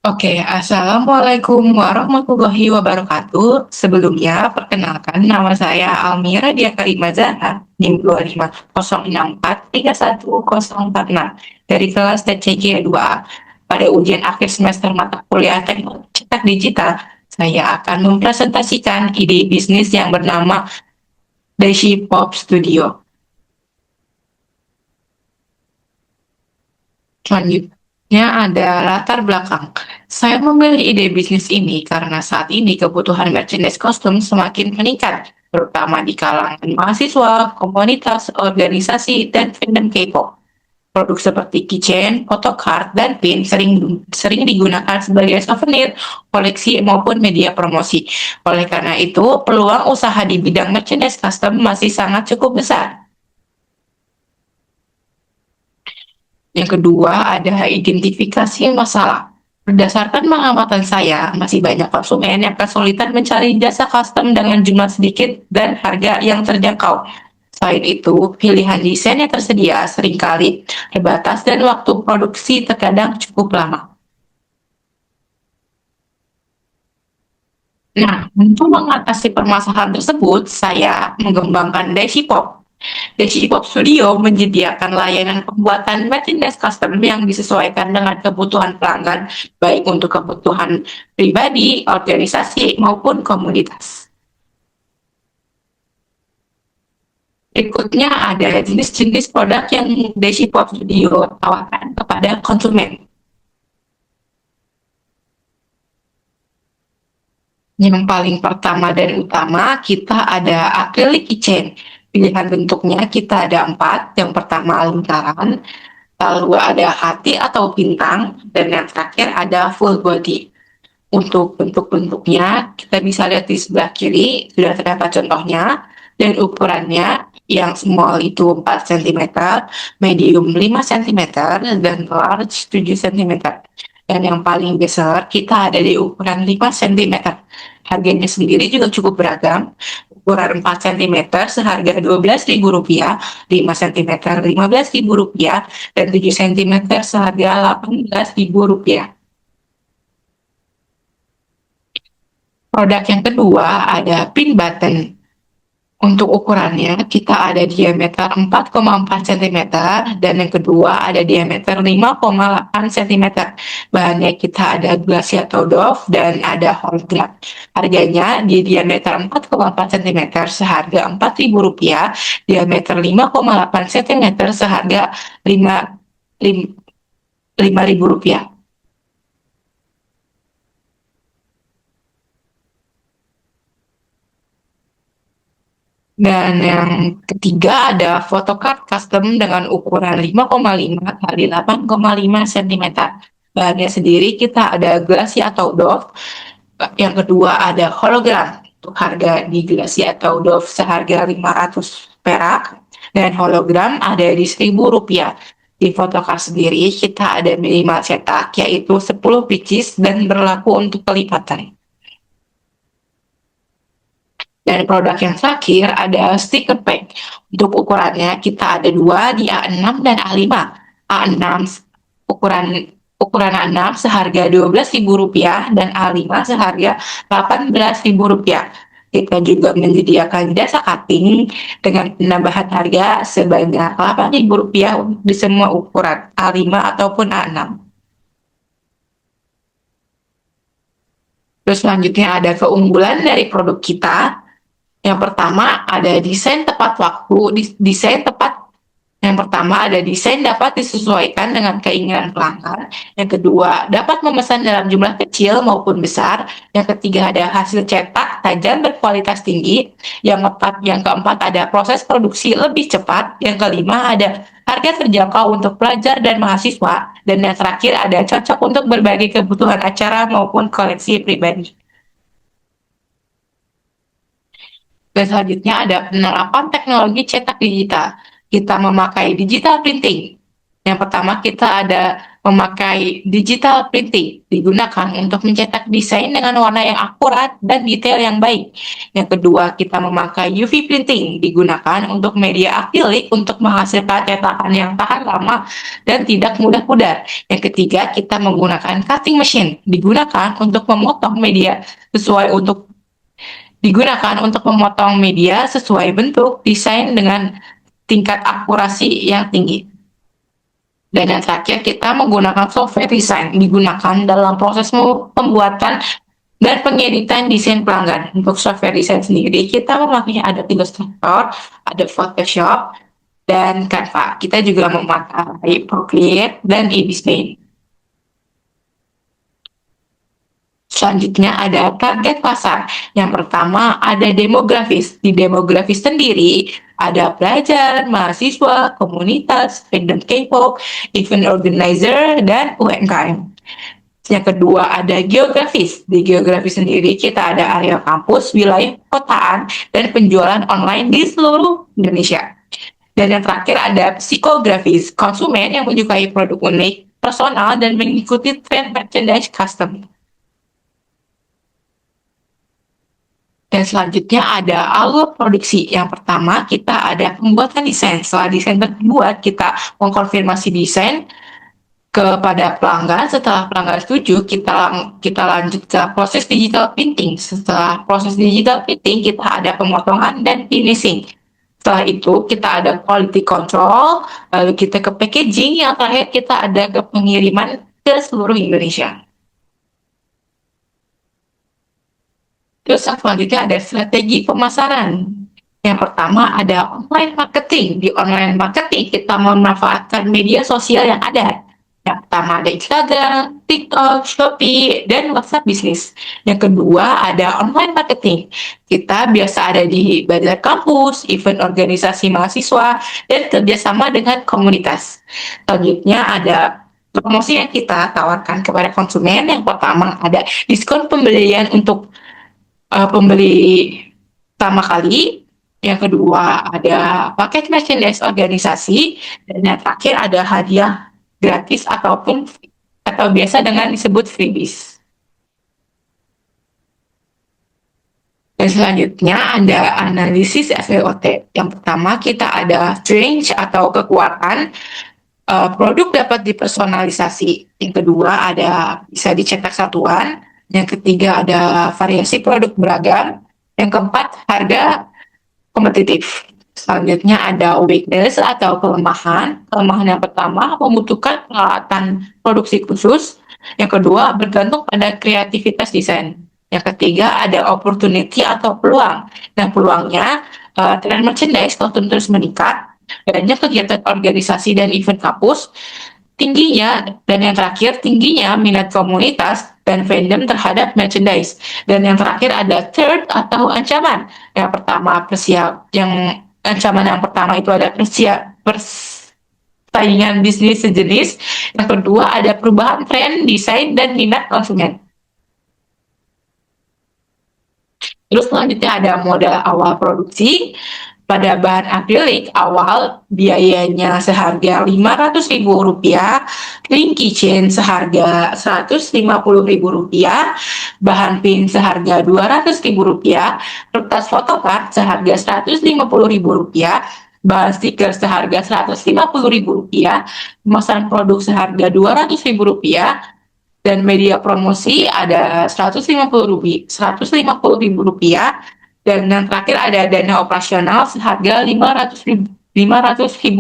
Oke, Assalamualaikum warahmatullahi wabarakatuh. Sebelumnya, perkenalkan nama saya Almira Diakarima Zahra, NIM 25064314046 dari kelas TCG 2A. Pada ujian akhir semester mata kuliah Teknik Cetak Digital, saya akan mempresentasikan ide bisnis yang bernama Daisy Pop Studio. Selanjutnya ada latar belakang. Saya memilih ide bisnis ini karena saat ini kebutuhan merchandise kostum semakin meningkat, terutama di kalangan mahasiswa, komunitas, organisasi, dan fandom K-pop. Produk seperti keychain, photocard, dan pin sering digunakan sebagai souvenir, koleksi, maupun media promosi. Oleh karena itu, peluang usaha di bidang merchandise custom masih sangat cukup besar. Yang kedua ada identifikasi masalah. Berdasarkan pengamatan saya, masih banyak konsumen yang kesulitan mencari jasa custom dengan jumlah sedikit dan harga yang terjangkau. Selain itu, pilihan desain yang tersedia seringkali terbatas dan waktu produksi terkadang cukup lama. Nah, untuk mengatasi permasalahan tersebut, saya mengembangkan Daisy Pop. Daisy Pop Studio menyediakan layanan pembuatan merchandise custom yang disesuaikan dengan kebutuhan pelanggan, baik untuk kebutuhan pribadi, organisasi, maupun komunitas. Berikutnya ada jenis-jenis produk yang Daisy Pop Studio tawarkan kepada konsumen. Yang paling pertama dan utama kita ada acrylic keychain. Pilihan bentuknya kita ada 4. Yang pertama lingkaran, lalu ada hati atau bintang, dan yang terakhir ada full body. Untuk bentuk-bentuknya kita bisa lihat di sebelah kiri sudah terdapat contohnya, dan ukurannya yang small itu 4 cm, medium 5 cm, dan large 7 cm. Dan yang paling besar kita ada di ukuran 5 cm. Harganya sendiri juga cukup beragam. Ukuran 4 cm seharga Rp12.000, 5 cm Rp15.000, dan 7 cm seharga Rp18.000. Produk yang kedua ada pin button. Untuk ukurannya kita ada diameter 4,4 cm dan yang kedua ada diameter 5,8 cm. Bahannya kita ada glassy atau doff dan ada hologram. Harganya di diameter 4,4 cm seharga Rp4.000, diameter 5,8 cm seharga Rp5.000. Dan yang ketiga ada photocard custom dengan ukuran 5,5 kali 8,5 cm. Bahannya sendiri kita ada glassy atau doff. Yang kedua ada hologram. Untuk harga di glassy atau doff seharga 500 perak dan hologram ada di Rp1.000. Di photocard sendiri kita ada minimal cetak yaitu 10 pieces dan berlaku untuk kelipatan. Dan produk yang terakhir ada sticker pack. Untuk ukurannya kita ada dua di A6 dan A5. A6 ukuran ukuran A6 seharga Rp12.000 dan A5 seharga Rp18.000. Kita juga menyediakan jasa cutting dengan penambahan harga sebanyak Rp8.000 di semua ukuran A5 ataupun A6. Terus selanjutnya ada keunggulan dari produk kita. Yang pertama ada desain tepat waktu, desain tepat. Yang pertama ada desain dapat disesuaikan dengan keinginan pelanggan. Yang kedua dapat memesan dalam jumlah kecil maupun besar. Yang ketiga ada hasil cetak tajam berkualitas tinggi. Yang keempat ada proses produksi lebih cepat. Yang kelima ada harga terjangkau untuk pelajar dan mahasiswa. Dan yang terakhir ada cocok untuk berbagai kebutuhan acara maupun koleksi pribadi. Dan selanjutnya ada penerapan teknologi cetak digital. Kita memakai digital printing. Yang pertama kita ada memakai digital printing, digunakan untuk mencetak desain dengan warna yang akurat dan detail yang baik. Yang kedua, kita memakai UV printing, digunakan untuk media akrilik untuk menghasilkan cetakan yang tahan lama dan tidak mudah pudar. Yang ketiga, kita menggunakan cutting machine, digunakan untuk memotong media sesuai untuk digunakan untuk memotong media sesuai bentuk desain dengan tingkat akurasi yang tinggi. Dan yang terakhir, kita menggunakan software design, digunakan dalam proses pembuatan dan pengeditan desain pelanggan. Untuk software design sendiri, kita memakai Adobe Illustrator, Adobe Photoshop, dan Canva. Kita juga memakai Procreate dan InDesign. Selanjutnya ada target pasar. Yang pertama ada demografis. Di demografis sendiri ada pelajar, mahasiswa, komunitas, fandom K-pop, event organizer, dan UMKM. Yang kedua ada geografis. Di geografis sendiri kita ada area kampus, wilayah perkotaan, dan penjualan online di seluruh Indonesia. Dan yang terakhir ada psikografis. Konsumen yang menyukai produk unik, personal, dan mengikuti tren merchandise custom. Dan selanjutnya ada alur produksi. Yang pertama, kita ada pembuatan desain. Setelah desain terbuat, kita mengkonfirmasi desain kepada pelanggan. Setelah pelanggan setuju, kita lanjut ke proses digital printing. Setelah proses digital printing, kita ada pemotongan dan finishing. Setelah itu, kita ada quality control, lalu kita ke packaging, yang terakhir kita ada ke pengiriman ke seluruh Indonesia. Terus yang selanjutnya ada strategi pemasaran. Yang pertama ada online marketing. Di online marketing kita memanfaatkan media sosial yang ada. Yang pertama ada Instagram, TikTok, Shopee, dan WhatsApp bisnis. Yang kedua ada online marketing. Kita biasa ada di bazar kampus, event organisasi mahasiswa, dan kerjasama dengan komunitas. Selanjutnya ada promosi yang kita tawarkan kepada konsumen. Yang pertama ada diskon pembelian untuk pembeli pertama kali. Yang kedua ada paket merchandise organisasi, dan yang terakhir ada hadiah gratis atau biasa dengan disebut freebies. Dan selanjutnya ada analisis SWOT. Yang pertama kita ada strength atau kekuatan, produk dapat dipersonalisasi. Yang kedua ada bisa dicetak satuan. Yang ketiga ada variasi produk beragam. Yang keempat harga kompetitif. Selanjutnya ada weakness atau kelemahan. Kelemahan yang pertama membutuhkan peralatan produksi khusus. Yang kedua bergantung pada kreativitas desain. Yang ketiga ada opportunity atau peluang. Nah peluangnya tren merchandise terus meningkat. Banyak kegiatan organisasi dan event kampus tingginya, dan yang terakhir tingginya minat komunitas dan fandom terhadap merchandise. Dan yang terakhir ada threat atau ancaman. Yang pertama ancaman yang pertama itu ada persaingan bisnis sejenis. Yang kedua ada perubahan tren desain dan minat konsumen. Terus selanjutnya ada modal awal produksi. Pada bahan akrilik awal biayanya seharga Rp500.000, ring keychain seharga Rp150.000, bahan pin seharga Rp200.000, kertas photocard seharga Rp150.000, bahan stiker seharga Rp150.000, kemasan produk seharga Rp200.000, dan media promosi ada Rp150.000, dan yang terakhir ada dana operasional seharga Rp500.000,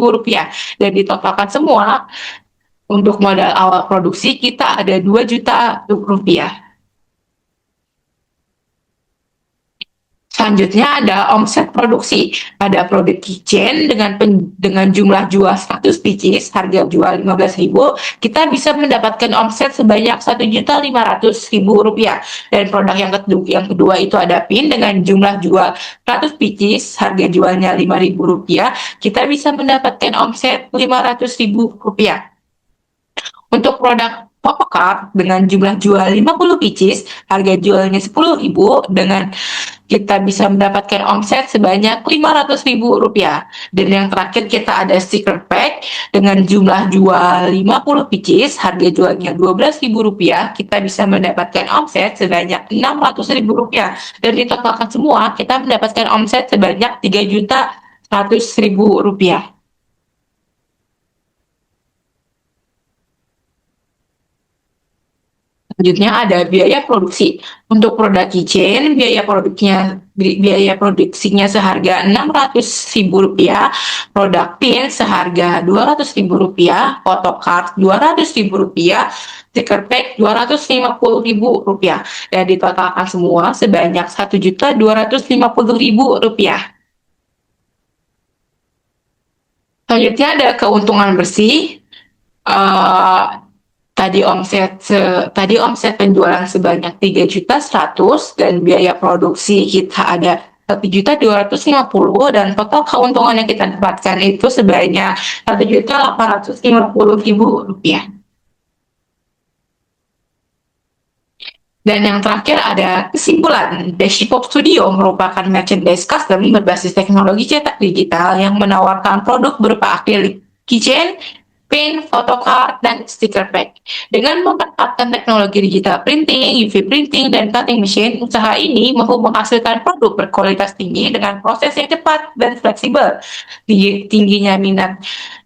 dan ditotalkan semua untuk modal awal produksi kita ada Rp2 juta. Selanjutnya ada omset produksi. Pada produk kitchen dengan jumlah jual 100 pieces, harga jual Rp15.000, kita bisa mendapatkan omset sebanyak Rp1.500.000. Dan produk yang kedua itu ada pin dengan jumlah jual 100 pieces, harga jualnya Rp5.000, kita bisa mendapatkan omset Rp500.000. Untuk produk photocard dengan jumlah jual 50 pieces, harga jualnya 10.000, dengan kita bisa mendapatkan omset sebanyak 500.000 rupiah. Dan yang terakhir kita ada sticker pack dengan jumlah jual 50 pieces, harga jualnya 12.000 rupiah, kita bisa mendapatkan omset sebanyak 600.000 rupiah. Dan ditotalkan semua, kita mendapatkan omset sebanyak 3.100.000 rupiah. Selanjutnya ada biaya produksi. Untuk produk keychain, biaya produksinya seharga 600.000 rupiah, produk pin seharga 200.000 rupiah, photocard 200.000 rupiah, stiker pack 250.000 rupiah, dan ditotalkan semua sebanyak 1.250.000 rupiah. Selanjutnya ada keuntungan bersih. Uh, tadi omset penjualan sebanyak 3.100.000 dan biaya produksi kita ada 1.250.000, dan total keuntungan yang kita dapatkan itu sebanyak 1.850.000 rupiah. Dan yang terakhir ada kesimpulan. Dashipop Studio merupakan merchandise custom berbasis teknologi cetak digital yang menawarkan produk berupa akrilik keychain, pin, photocard, dan sticker pack. Dengan memanfaatkan teknologi digital printing, UV printing, dan cutting machine, usaha ini mampu menghasilkan produk berkualitas tinggi dengan proses yang cepat dan fleksibel.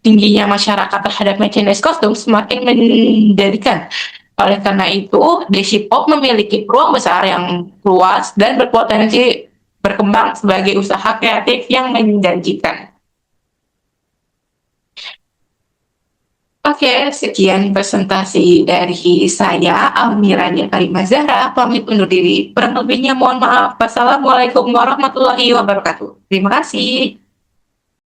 Tingginya masyarakat terhadap merchandise custom semakin menjadikan. Oleh karena itu, Deshipop memiliki peluang besar yang luas dan berpotensi berkembang sebagai usaha kreatif yang menjanjikan. Oke, sekian presentasi dari saya, Almirania Karimah Zahra, pamit undur diri. Kurang lebihnya mohon maaf. Wassalamualaikum warahmatullahi wabarakatuh. Terima kasih.